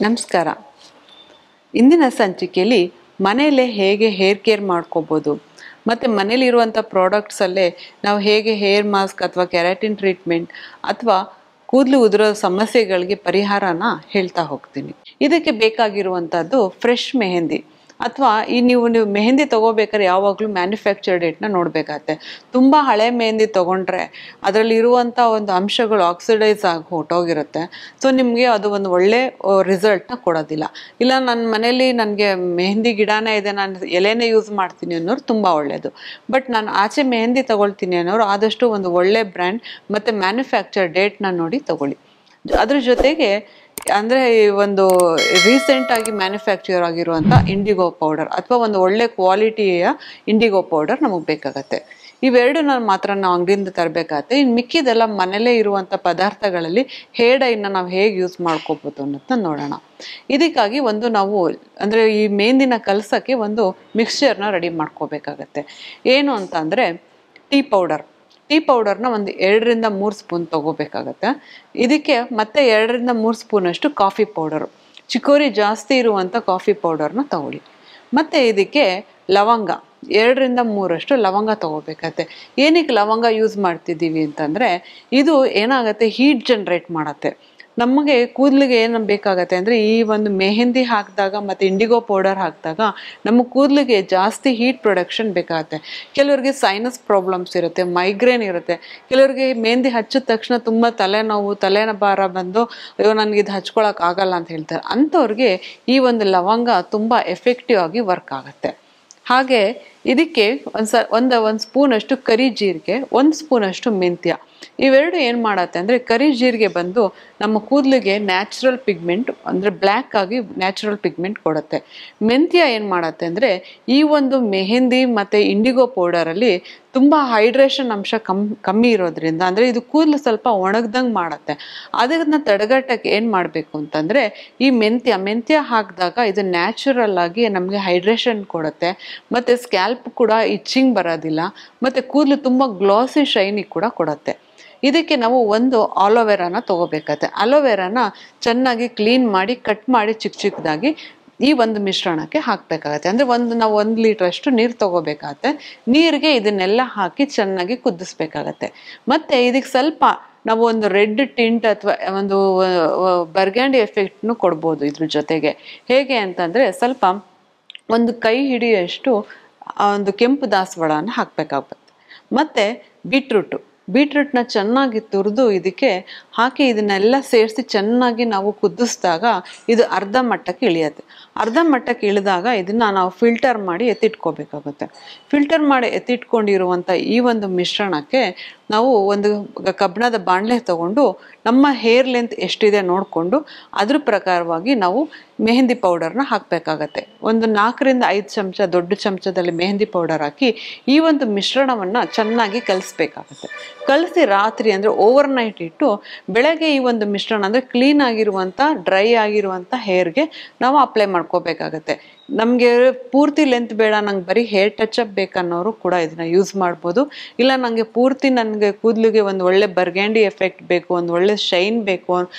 ನಮಸ್ಕಾರ. ಇಂದಿನ ಸಂಚಿಕೆಯಲ್ಲಿ ಮನೆಯಲ್ಲೇ ಹೇಗೆ ಹೇರ್ ಕೇರ್ ಮಾಡ್ಕೋಬೋದು ಮತ್ತು ಮನೇಲಿರುವಂಥ ಪ್ರಾಡಕ್ಟ್ಸಲ್ಲೇ ನಾವು ಹೇಗೆ ಹೇರ್ ಮಾಸ್ಕ್ ಅಥವಾ ಕೆರಾಟಿನ್ ಟ್ರೀಟ್ಮೆಂಟ್ ಅಥವಾ ಕೂದಲು ಉದುರೋ ಸಮಸ್ಯೆಗಳಿಗೆ ಪರಿಹಾರನ ಹೇಳ್ತಾ ಹೋಗ್ತೀನಿ. ಇದಕ್ಕೆ ಬೇಕಾಗಿರುವಂಥದ್ದು ಫ್ರೆಶ್ ಮೆಹಂದಿ ಅಥವಾ ನೀವು ಮೆಹಂದಿ ತೊಗೋಬೇಕಾದ್ರೆ ಯಾವಾಗಲೂ ಮ್ಯಾನುಫ್ಯಾಕ್ಚರ್ ಡೇಟ್ನ ನೋಡಬೇಕಾಗತ್ತೆ. ತುಂಬ ಹಳೆ ಮೆಹಂದಿ ತೊಗೊಂಡ್ರೆ ಅದರಲ್ಲಿರುವಂಥ ಒಂದು ಅಂಶಗಳು ಆಕ್ಸಿಡೈಸ್ ಆಗಿ ಹೊರಟೋಗಿರುತ್ತೆ. ಸೊ ನಿಮಗೆ ಅದು ಒಂದು ಒಳ್ಳೆ ರಿಸಲ್ಟ್ನ ಕೊಡೋದಿಲ್ಲ. ಇಲ್ಲ ನನ್ನ ಮನೇಲಿ ನನಗೆ ಮೆಹಂದಿ ಗಿಡನೇ ಇದೆ, ನಾನು ಎಲೆನೇ ಯೂಸ್ ಮಾಡ್ತೀನಿ ಅನ್ನೋರು ತುಂಬ ಒಳ್ಳೆಯದು. ಬಟ್ ನಾನು ಆಚೆ ಮೆಹಂದಿ ತೊಗೊಳ್ತೀನಿ ಅನ್ನೋರು ಆದಷ್ಟು ಒಂದು ಒಳ್ಳೆ ಬ್ರ್ಯಾಂಡ್ ಮತ್ತು ಮ್ಯಾನುಫ್ಯಾಕ್ಚರ್ ಡೇಟ್ನ ನೋಡಿ ತೊಗೊಳ್ಳಿ. ಅದ್ರ ಜೊತೆಗೆ ಅಂದರೆ ಒಂದು ರೀಸೆಂಟಾಗಿ ಮ್ಯಾನುಫ್ಯಾಕ್ಚರ್ ಆಗಿರುವಂಥ ಇಂಡಿಗೋ ಪೌಡರ್ ಅಥವಾ ಒಂದು ಒಳ್ಳೆ ಕ್ವಾಲಿಟಿಯ ಇಂಡಿಗೋ ಪೌಡರ್ ನಮಗೆ ಬೇಕಾಗತ್ತೆ. ಇವೆರಡು ಮಾತ್ರ ನಾವು ಅಂಗಡಿಯಿಂದ ತರಬೇಕಾಗತ್ತೆ. ಇನ್ನು ಮಿಕ್ಕಿದೆಲ್ಲ ಮನೇಲೇ ಇರುವಂಥ ಪದಾರ್ಥಗಳಲ್ಲಿ ಹೇರ್ ಡೈನ ನಾವು ಹೇಗೆ ಯೂಸ್ ಮಾಡ್ಕೋಬೋದು ಅನ್ನೋದನ್ನ ನೋಡೋಣ. ಇದಕ್ಕಾಗಿ ನಾವು ಅಂದರೆ ಈ ಮೆಹಂದಿನ ಕಲಸೋಕ್ಕೆ ಒಂದು ಮಿಕ್ಸ್ಚರ್ನ ರೆಡಿ ಮಾಡ್ಕೋಬೇಕಾಗತ್ತೆ. ಏನು ಅಂತ ಅಂದರೆ ಟೀ ಪೌಡರ್ನ ಒಂದು 2ರಿಂದ 3 ಸ್ಪೂನ್ ತೊಗೋಬೇಕಾಗತ್ತೆ. ಇದಕ್ಕೆ ಮತ್ತೆ 2ರಿಂದ 3 ಸ್ಪೂನಷ್ಟು ಕಾಫಿ ಪೌಡರು, ಚಿಕೋರಿ ಜಾಸ್ತಿ ಇರುವಂಥ ಕಾಫಿ ಪೌಡರ್ನ ತಗೊಳ್ಳಿ. ಮತ್ತು ಇದಕ್ಕೆ ಲವಂಗ 2ರಿಂದ 3 ಲವಂಗ ತೊಗೋಬೇಕಾಗತ್ತೆ. ಏನಕ್ಕೆ ಲವಂಗ ಯೂಸ್ ಮಾಡ್ತಿದ್ದೀವಿ ಅಂತಂದರೆ ಇದು ಏನಾಗುತ್ತೆ, ಹೀಟ್ ಜನ್ರೇಟ್ ಮಾಡುತ್ತೆ. ನಮಗೆ ಕೂದಲಿಗೆ ಏನು ಬೇಕಾಗತ್ತೆ ಅಂದರೆ ಈ ಒಂದು ಮೆಹಂದಿ ಹಾಕಿದಾಗ ಮತ್ತು ಇಂಡಿಗೋ ಪೌಡರ್ ಹಾಕಿದಾಗ ನಮ್ಮ ಕೂದಲಿಗೆ ಜಾಸ್ತಿ ಹೀಟ್ ಪ್ರೊಡಕ್ಷನ್ ಬೇಕಾಗತ್ತೆ. ಕೆಲವರಿಗೆ ಸೈನಸ್ ಪ್ರಾಬ್ಲಮ್ಸ್ ಇರುತ್ತೆ, ಮೈಗ್ರೇನ್ ಇರುತ್ತೆ. ಕೆಲವರಿಗೆ ಮೆಹಂದಿ ಹಚ್ಚಿದ ತಕ್ಷಣ ತುಂಬ ತಲೆನೋವು, ತಲೆಭಾರ ಬಂದು ಅಯ್ಯೋ ನನಗೆ ಇದು ಹಚ್ಕೊಳಕ್ಕಾಗಲ್ಲ ಅಂತ ಹೇಳ್ತಾರೆ. ಅಂಥವ್ರಿಗೆ ಈ ಒಂದು ಲವಂಗ ತುಂಬ ಎಫೆಕ್ಟಿವ್ ಆಗಿ ವರ್ಕ್ ಆಗುತ್ತೆ. ಹಾಗೆ ಇದಕ್ಕೆ ಒಂದು ಸ್ಪೂನಷ್ಟು ಕರಿ ಜೀರಿಗೆ, 1 ಸ್ಪೂನಷ್ಟು ಮೆಂತ್ಯ. ಇವೆರಡು ಏನು ಮಾಡತ್ತೆ ಅಂದರೆ ಕರಿ ಜೀರಿಗೆ ಬಂದು ನಮ್ಮ ಕೂದಲಿಗೆ ನ್ಯಾಚುರಲ್ ಪಿಗ್ಮೆಂಟ್ ಅಂದರೆ ಬ್ಲ್ಯಾಕ್ ಆಗಿ ನ್ಯಾಚುರಲ್ ಪಿಗ್ಮೆಂಟ್ ಕೊಡುತ್ತೆ. ಮೆಂತ್ಯ ಏನು ಮಾಡತ್ತೆ ಅಂದರೆ ಈ ಒಂದು ಮೆಹಂದಿ ಮತ್ತು ಇಂಡಿಗೋ ಪೌಡರಲ್ಲಿ ತುಂಬ ಹೈಡ್ರೇಷನ್ ಅಂಶ ಕಮ್ಮಿ ಇರೋದ್ರಿಂದ ಅಂದರೆ ಇದು ಕೂದಲು ಸ್ವಲ್ಪ ಒಣಗ್ದಂಗೆ ಮಾಡುತ್ತೆ. ಅದನ್ನ ತಡೆಗಟ್ಟಕ್ಕೆ ಏನು ಮಾಡಬೇಕು ಅಂತಂದರೆ ಈ ಮೆಂತ್ಯ ಹಾಕಿದಾಗ ಇದು ನ್ಯಾಚುರಲ್ ಆಗಿ ನಮಗೆ ಹೈಡ್ರೇಷನ್ ಕೊಡುತ್ತೆ ಮತ್ತು ಸ್ಕ್ಯಾಲ್ಪ್ ಕೂಡ ಇಚ್ಚಿಂಗ್ ಬರೋದಿಲ್ಲ ಮತ್ತು ಕೂದಲು ತುಂಬ ಗ್ಲಾಸಿ ಶೈನಿ ಕೂಡ ಕೊಡುತ್ತೆ. ಇದಕ್ಕೆ ನಾವು ಒಂದು ಆಲೋವೆರಾನ ತೊಗೋಬೇಕಾಗತ್ತೆ. ಆಲೋವೆರಾನ ಚೆನ್ನಾಗಿ ಕ್ಲೀನ್ ಮಾಡಿ ಕಟ್ ಮಾಡಿ ಚಿಕ್ಕದಾಗಿ ಈ ಒಂದು ಮಿಶ್ರಣಕ್ಕೆ ಹಾಕಬೇಕಾಗತ್ತೆ. ಅಂದರೆ ನಾವು 1 ಲೀಟ್ರಷ್ಟು ನೀರು ತೊಗೋಬೇಕಾಗತ್ತೆ. ನೀರಿಗೆ ಇದನ್ನೆಲ್ಲ ಹಾಕಿ ಚೆನ್ನಾಗಿ ಕುದಿಸ್ಬೇಕಾಗತ್ತೆ. ಮತ್ತು ಇದಕ್ಕೆ ಸ್ವಲ್ಪ ನಾವು ಒಂದು ರೆಡ್ ಟಿಂಟ್ ಅಥವಾ ಒಂದು ಬರ್ಗ್ಯಾಂಡಿ ಎಫೆಕ್ಟ್ನು ಕೊಡ್ಬೋದು ಇದ್ರ ಜೊತೆಗೆ. ಹೇಗೆ ಅಂತಂದರೆ ಸ್ವಲ್ಪ ಒಂದು ಕೈ ಹಿಡಿಯಷ್ಟು ಒಂದು ಕೆಂಪು ದಾಸವಾಳನ ಹಾಕಬೇಕಾಗುತ್ತೆ. ಮತ್ತು ಬೀಟ್ರೂಟ್ನ ಚೆನ್ನಾಗಿ ತುರಿದು ಇದಕ್ಕೆ ಹಾಕಿ ಇದನ್ನೆಲ್ಲ ಸೇರಿಸಿ ಚೆನ್ನಾಗಿ ನಾವು ಕುದಿಸಿದಾಗ ಇದು ಅರ್ಧ ಮಟ್ಟಕ್ಕೆ ಇಳಿಯುತ್ತೆ. ಅರ್ಧ ಮಟ್ಟಕ್ಕೆ ಇಳಿದಾಗ ಇದನ್ನು ನಾವು ಫಿಲ್ಟರ್ ಮಾಡಿ ಎತ್ತಿಟ್ಕೋಬೇಕಾಗುತ್ತೆ. ಫಿಲ್ಟರ್ ಮಾಡಿ ಎತ್ತಿಟ್ಕೊಂಡಿರುವಂಥ ಈ ಒಂದು ಮಿಶ್ರಣಕ್ಕೆ ನಾವು ಒಂದು ಕಬ್ಬಿಣದ ಬಾಣಲೆ ತಗೊಂಡು ನಮ್ಮ ಹೇರ್ ಲೆಂತ್ ಎಷ್ಟಿದೆ ನೋಡಿಕೊಂಡು ಅದ್ರ ಪ್ರಕಾರವಾಗಿ ನಾವು ಮೆಹಂದಿ ಪೌಡರ್ನ ಹಾಕಬೇಕಾಗತ್ತೆ. ಒಂದು 4ರಿಂದ 5 ಚಮಚ ದೊಡ್ಡ ಚಮಚದಲ್ಲಿ ಮೆಹಂದಿ ಪೌಡರ್ ಹಾಕಿ ಈ ಒಂದು ಮಿಶ್ರಣವನ್ನು ಚೆನ್ನಾಗಿ ಕಲಿಸ್ಬೇಕಾಗತ್ತೆ. ಕಲಸಿ ರಾತ್ರಿ ಅಂದರೆ ಓವರ್ನೈಟ್ ಇಟ್ಟು ಬೆಳಗ್ಗೆ ಈ ಒಂದು ಮಿಶ್ರಣ ಅಂದರೆ ಕ್ಲೀನ್ ಆಗಿರುವಂಥ ಡ್ರೈ ಆಗಿರುವಂಥ ಹೇರ್ಗೆ ನಾವು ಅಪ್ಲೈ ಮಾಡ್ಕೋಬೇಕಾಗತ್ತೆ. ನಮಗೆ ಪೂರ್ತಿ ಲೆಂತ್ ಬೇಡ, ನಂಗೆ ಬರೀ ಹೇರ್ ಟಚಪ್ ಬೇಕನ್ನೋರು ಕೂಡ ಇದನ್ನು ಯೂಸ್ ಮಾಡ್ಬೋದು. ಇಲ್ಲ ನನಗೆ ಪೂರ್ತಿ ನನಗೆ ಕೂದಲಿಗೆ ಒಂದು ಒಳ್ಳೆ ಬರ್ಗ್ಯಾಂಡಿ ಎಫೆಕ್ಟ್ ಬೇಕು, ಒಂದು ಒಳ್ಳೆ ಶೈನ್ ಬೇಕು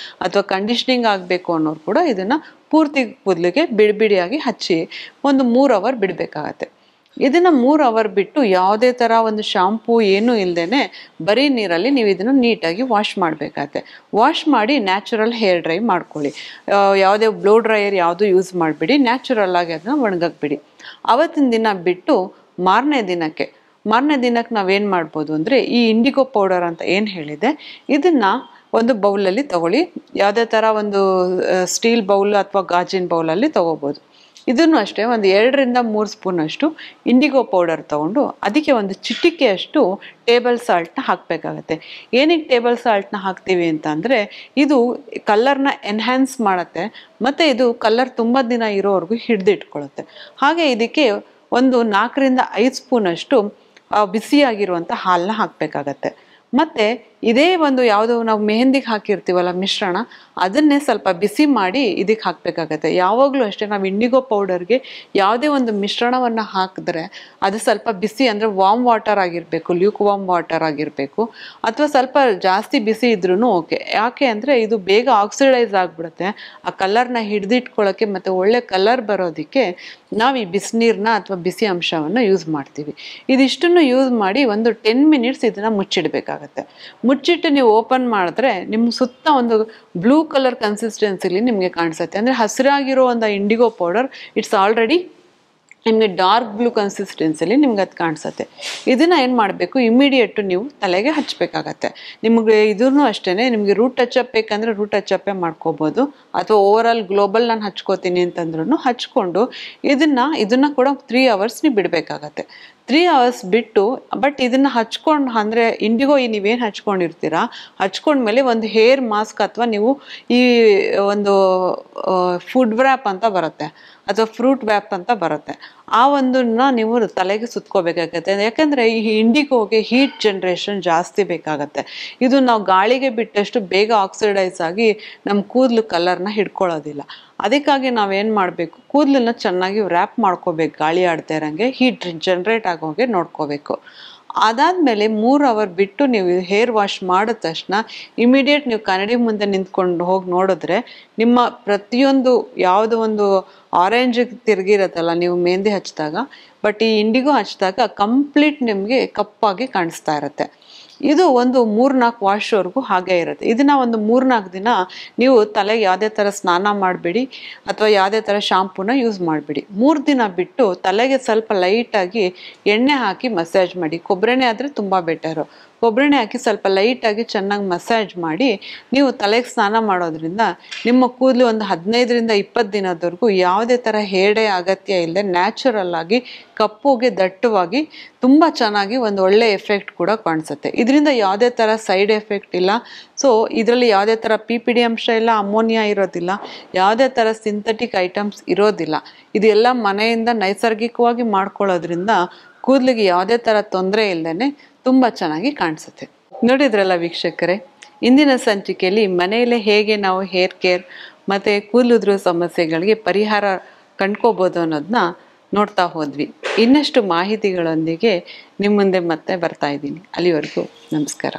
ಅಥವಾ ಕಂಡೀಷ್ನಿಂಗ್ ಆಗಬೇಕು ಅನ್ನೋರು ಕೂಡ ಇದನ್ನು ಪೂರ್ತಿ ಕೂದಲಿಗೆ ಬಿಡಿಯಾಗಿ ಹಚ್ಚಿ ಒಂದು 3 ಅವರ್ ಬಿಡಬೇಕಾಗತ್ತೆ. ಇದನ್ನು 3 ಅವರ್ ಬಿಟ್ಟು ಯಾವುದೇ ಥರ ಒಂದು ಶಾಂಪೂ ಏನೂ ಇಲ್ಲದೇ ಬರೀ ನೀರಲ್ಲಿ ನೀವು ಇದನ್ನು ನೀಟಾಗಿ ವಾಶ್ ಮಾಡಬೇಕಾಗತ್ತೆ. ವಾಶ್ ಮಾಡಿ ನ್ಯಾಚುರಲ್ ಹೇರ್ ಡ್ರೈ ಮಾಡ್ಕೊಳ್ಳಿ. ಯಾವುದೇ ಬ್ಲೋ ಡ್ರೈಯರ್ ಯಾವುದೂ ಯೂಸ್ ಮಾಡಿಬಿಡಿ, ನ್ಯಾಚುರಲ್ ಆಗಿ ಅದನ್ನು ಒಣಗಕ್ಬಿಡಿ. ಅವತ್ತಿನ ದಿನ ಬಿಟ್ಟು ಮಾರನೇ ದಿನಕ್ಕೆ ನಾವೇನು ಮಾಡ್ಬೋದು ಅಂದರೆ ಈ ಇಂಡಿಗೋ ಪೌಡರ್ ಅಂತ ಏನು ಹೇಳಿದೆ ಇದನ್ನು ಒಂದು ಬೌಲಲ್ಲಿ ತಗೊಳ್ಳಿ. ಯಾವುದೇ ಥರ ಒಂದು ಸ್ಟೀಲ್ ಬೌಲ್ ಅಥವಾ ಗಾಜಿನ ಬೌಲಲ್ಲಿ ತೊಗೋಬೋದು. ಇದನ್ನು ಅಷ್ಟೇ ಒಂದು 2ರಿಂದ 3 ಸ್ಪೂನಷ್ಟು ಇಂಡಿಗೋ ಪೌಡರ್ ತೊಗೊಂಡು ಅದಕ್ಕೆ ಒಂದು ಚಿಟಿಕೆಯಷ್ಟು ಟೇಬಲ್ ಸಾಲ್ಟ್ನ ಹಾಕಬೇಕಾಗತ್ತೆ. ಏನಕ್ಕೆ ಟೇಬಲ್ ಸಾಲ್ಟ್ನ ಹಾಕ್ತೀವಿ ಅಂತ ಅಂದರೆ ಇದು ಕಲರ್ನ ಎನ್ಹ್ಯಾನ್ಸ್ ಮಾಡುತ್ತೆ ಮತ್ತು ಇದು ಕಲರ್ ತುಂಬ ದಿನ ಇರೋವರೆಗೂ ಹಿಡಿದಿಟ್ಕೊಳ್ಳುತ್ತೆ. ಹಾಗೆ ಇದಕ್ಕೆ ಒಂದು 4ರಿಂದ 5 ಸ್ಪೂನಷ್ಟು ಬಿಸಿಯಾಗಿರುವಂಥ ಹಾಲನ್ನ ಹಾಕಬೇಕಾಗತ್ತೆ. ಮತ್ತು ಇದೇ ಒಂದು ಯಾವುದು ನಾವು ಮೆಹಂದಿಗೆ ಹಾಕಿರ್ತೀವಲ್ಲ ಮಿಶ್ರಣ, ಅದನ್ನೇ ಸ್ವಲ್ಪ ಬಿಸಿ ಮಾಡಿ ಇದಕ್ಕೆ ಹಾಕಬೇಕಾಗತ್ತೆ. ಯಾವಾಗಲೂ ಅಷ್ಟೇ ನಾವು ಇಂಡಿಗೋ ಪೌಡರ್ಗೆ ಯಾವುದೇ ಒಂದು ಮಿಶ್ರಣವನ್ನು ಹಾಕಿದ್ರೆ ಅದು ಸ್ವಲ್ಪ ಬಿಸಿ ಅಂದರೆ ವಾರ್ಮ್ ವಾಟರ್ ಆಗಿರಬೇಕು, ಲ್ಯೂಕ್ ವಾರ್ಮ್ ವಾಟರ್ ಆಗಿರಬೇಕು, ಅಥವಾ ಸ್ವಲ್ಪ ಜಾಸ್ತಿ ಬಿಸಿ ಇದ್ರೂ ಓಕೆ. ಯಾಕೆ ಅಂದರೆ ಇದು ಬೇಗ ಆಕ್ಸಿಡೈಸ್ ಆಗಿಬಿಡುತ್ತೆ. ಆ ಕಲರ್ನ ಹಿಡಿದಿಟ್ಕೊಳ್ಳೋಕ್ಕೆ ಮತ್ತು ಒಳ್ಳೆ ಕಲರ್ ಬರೋದಕ್ಕೆ ನಾವು ಈ ಬಿಸಿನೀರನ್ನ ಅಥವಾ ಬಿಸಿ ಅಂಶವನ್ನು ಯೂಸ್ ಮಾಡ್ತೀವಿ. ಇದಿಷ್ಟನ್ನು ಯೂಸ್ ಮಾಡಿ ಒಂದು 10 ಮಿನಿಟ್ಸ್ ಇದನ್ನು ಮುಚ್ಚಿಡಬೇಕಾಗತ್ತೆ. ಮುಚ್ಚಿಟ್ಟು ನೀವು ಓಪನ್ ಮಾಡಿದ್ರೆ ನಿಮ್ಮ ಸುತ್ತ ಒಂದು ಬ್ಲೂ ಕಲರ್ ಕನ್ಸಿಸ್ಟೆನ್ಸಿಲಿ ನಿಮಗೆ ಕಾಣಿಸುತ್ತೆ. ಅಂದರೆ ಹಸಿರಾಗಿರೋ ಒಂದು ಇಂಡಿಗೋ ಪೌಡರ್ ಇಟ್ಸ್ ಆಲ್ರೆಡಿ ನಿಮಗೆ ಡಾರ್ಕ್ ಬ್ಲೂ ಕನ್ಸಿಸ್ಟೆನ್ಸಿಲಿ ನಿಮ್ಗೆ ಅದು ಕಾಣಿಸುತ್ತೆ. ಇದನ್ನು ಏನು ಮಾಡಬೇಕು, ಇಮಿಡಿಯೇಟು ನೀವು ತಲೆಗೆ ಹಚ್ಚಬೇಕಾಗತ್ತೆ. ನಿಮಗೆ ಇದೂ ಅಷ್ಟೇ, ನಿಮಗೆ ರೂಟ್ ಟಚಪ್ ಬೇಕಂದರೆ ರೂಟ್ ಟಚಪ್ಪೇ ಮಾಡ್ಕೋಬೋದು, ಅಥವಾ ಓವರ್ ಆಲ್ ಗ್ಲೋಬಲ್ ನಾನು ಹಚ್ಕೋತೀನಿ ಅಂತಂದ್ರೂ ಹಚ್ಕೊಂಡು ಇದನ್ನು ಕೂಡ 3 hours ನೀವು ಬಿಡಬೇಕಾಗತ್ತೆ. 3 hours ಬಿಟ್ಟು, ಬಟ್ ಇದನ್ನು ಹಚ್ಕೊಂಡು ಅಂದರೆ ಇಂಡಿಗೋ ನೀವೇನು ಹಚ್ಕೊಂಡಿರ್ತೀರಾ ಹಚ್ಕೊಂಡ್ಮೇಲೆ ಒಂದು ಹೇರ್ ಮಾಸ್ಕ್ ಅಥವಾ ನೀವು ಈ ಒಂದು ಫುಡ್ ವ್ರ್ಯಾಪ್ ಅಂತ ಬರುತ್ತೆ ಅಥವಾ ಫ್ರೂಟ್ ವ್ಯಾಪ್ ಅಂತ ಬರುತ್ತೆ, ಆ ಒಂದನ್ನ ನೀವು ತಲೆಗೆ ಸುತ್ಕೋಬೇಕಾಗತ್ತೆ. ಯಾಕಂದರೆ ಈ ಇಂಡಿಗೋಗೆ ಹೀಟ್ ಜನ್ರೇಷನ್ ಜಾಸ್ತಿ ಬೇಕಾಗತ್ತೆ. ಇದು ನಾವು ಗಾಳಿಗೆ ಬಿಟ್ಟಷ್ಟು ಬೇಗ ಆಕ್ಸಿಡೈಸ್ ಆಗಿ ನಮ್ಮ ಕೂದಲು ಕಲರ್ನ ಹಿಡ್ಕೊಳ್ಳೋದಿಲ್ಲ. ಅದಕ್ಕಾಗಿ ನಾವೇನು ಮಾಡಬೇಕು, ಕೂದಲನ್ನ ಚೆನ್ನಾಗಿ ವ್ರ್ಯಾಪ್ ಮಾಡ್ಕೋಬೇಕು, ಗಾಳಿ ಆಡ್ತಾ ಇರೋಂಗೆ ಹೀಟ್ ಜನ್ರೇಟ್ ಆಗೋಂಗೆ ನೋಡ್ಕೋಬೇಕು. ಅದಾದಮೇಲೆ 3 hour ಬಿಟ್ಟು ನೀವು ಹೇರ್ ವಾಶ್ ಮಾಡಿದ ತಕ್ಷಣ ಇಮಿಡಿಯೇಟ್ ನೀವು ಕನ್ನಡಿ ಮುಂದೆ ನಿಂತ್ಕೊಂಡು ಹೋಗಿ ನೋಡಿದ್ರೆ ನಿಮ್ಮ ಪ್ರತಿಯೊಂದು ಯಾವುದೋ ಒಂದು ಆರೆಂಜಿಗೆ ತಿರುಗಿರತ್ತಲ್ಲ ನೀವು ಮೆಹಂದಿ ಹಚ್ಚಿದಾಗ, ಬಟ್ ಈ ಇಂಡಿಗೋ ಹಚ್ಚಿದಾಗ ಕಂಪ್ಲೀಟ್ ನಿಮಗೆ ಕಪ್ಪಾಗಿ ಕಾಣಿಸ್ತಾ ಇರುತ್ತೆ. ಇದು ಒಂದು 3-4 ವಾಶ್ವರೆಗೂ ಹಾಗೇ ಇರುತ್ತೆ. ಇದನ್ನು ಒಂದು 3-4 ದಿನ ನೀವು ತಲೆಗೆ ಯಾವುದೇ ಥರ ಸ್ನಾನ ಮಾಡಬೇಡಿ ಅಥವಾ ಯಾವುದೇ ಥರ ಶಾಂಪೂನ ಯೂಸ್ ಮಾಡಬೇಡಿ. 3 ದಿನ ಬಿಟ್ಟು ತಲೆಗೆ ಸ್ವಲ್ಪ ಲೈಟಾಗಿ ಎಣ್ಣೆ ಹಾಕಿ ಮಸಾಜ್ ಮಾಡಿ. ಕೊಬ್ಬರೆಣ್ಣೆ ಆದರೆ ತುಂಬ ಬೆಟರು. ಕೊಬ್ಬರೆಣ್ಣೆ ಹಾಕಿ ಸ್ವಲ್ಪ ಲೈಟಾಗಿ ಚೆನ್ನಾಗಿ ಮಸಾಜ್ ಮಾಡಿ ನೀವು ತಲೆಗೆ ಸ್ನಾನ ಮಾಡೋದ್ರಿಂದ ನಿಮ್ಮ ಕೂದಲು ಒಂದು 15-20 ದಿನದವರೆಗೂ ಯಾವುದೇ ಥರ ಹೇರ್ ಡೈ ಅಗತ್ಯ ಇಲ್ಲದೆ ನ್ಯಾಚುರಲ್ ಆಗಿ ಕಪ್ಪುಗೆ ದಟ್ಟವಾಗಿ ತುಂಬ ಚೆನ್ನಾಗಿ ಒಂದು ಒಳ್ಳೆ ಎಫೆಕ್ಟ್ ಕೂಡ ಕಾಣಿಸುತ್ತೆ. ಇದರಿಂದ ಯಾವುದೇ ಥರ ಸೈಡ್ ಎಫೆಕ್ಟ್ ಇಲ್ಲ. ಸೊ ಇದರಲ್ಲಿ ಯಾವುದೇ ಥರ PPD ಅಂಶ ಇಲ್ಲ, ಅಮೋನಿಯಾ ಇರೋದಿಲ್ಲ, ಯಾವುದೇ ಥರ ಸಿಂಥೆಟಿಕ್ ಐಟಮ್ಸ್ ಇರೋದಿಲ್ಲ. ಇದೆಲ್ಲ ಮನೆಯಿಂದ ನೈಸರ್ಗಿಕವಾಗಿ ಮಾಡ್ಕೊಳ್ಳೋದ್ರಿಂದ ಕೂದಲಿಗೆ ಯಾವುದೇ ಥರ ತೊಂದರೆ ಇಲ್ಲದೇ ತುಂಬ ಚೆನ್ನಾಗಿ ಕಾಣಿಸುತ್ತೆ. ನೋಡಿದ್ರಲ್ಲ ವೀಕ್ಷಕರೇ, ಇಂದಿನ ಸಂಚಿಕೆಯಲ್ಲಿ ಮನೆಯಲ್ಲೇ ಹೇಗೆ ನಾವು ಹೇರ್ ಕೇರ್ ಮತ್ತು ಕೂದಲುದ್ರ ಸಮಸ್ಯೆಗಳಿಗೆ ಪರಿಹಾರ ಕಂಡ್ಕೋಬೋದು ಅನ್ನೋದನ್ನ ನೋಡ್ತಾ ಹೋದ್ವಿ. ಇನ್ನಷ್ಟು ಮಾಹಿತಿಗಳೊಂದಿಗೆ ನಿಮ್ಮ ಮುಂದೆ ಮತ್ತೆ ಬರ್ತಾ ಇದ್ದೀನಿ. ಅಲ್ಲಿವರೆಗೂ ನಮಸ್ಕಾರ.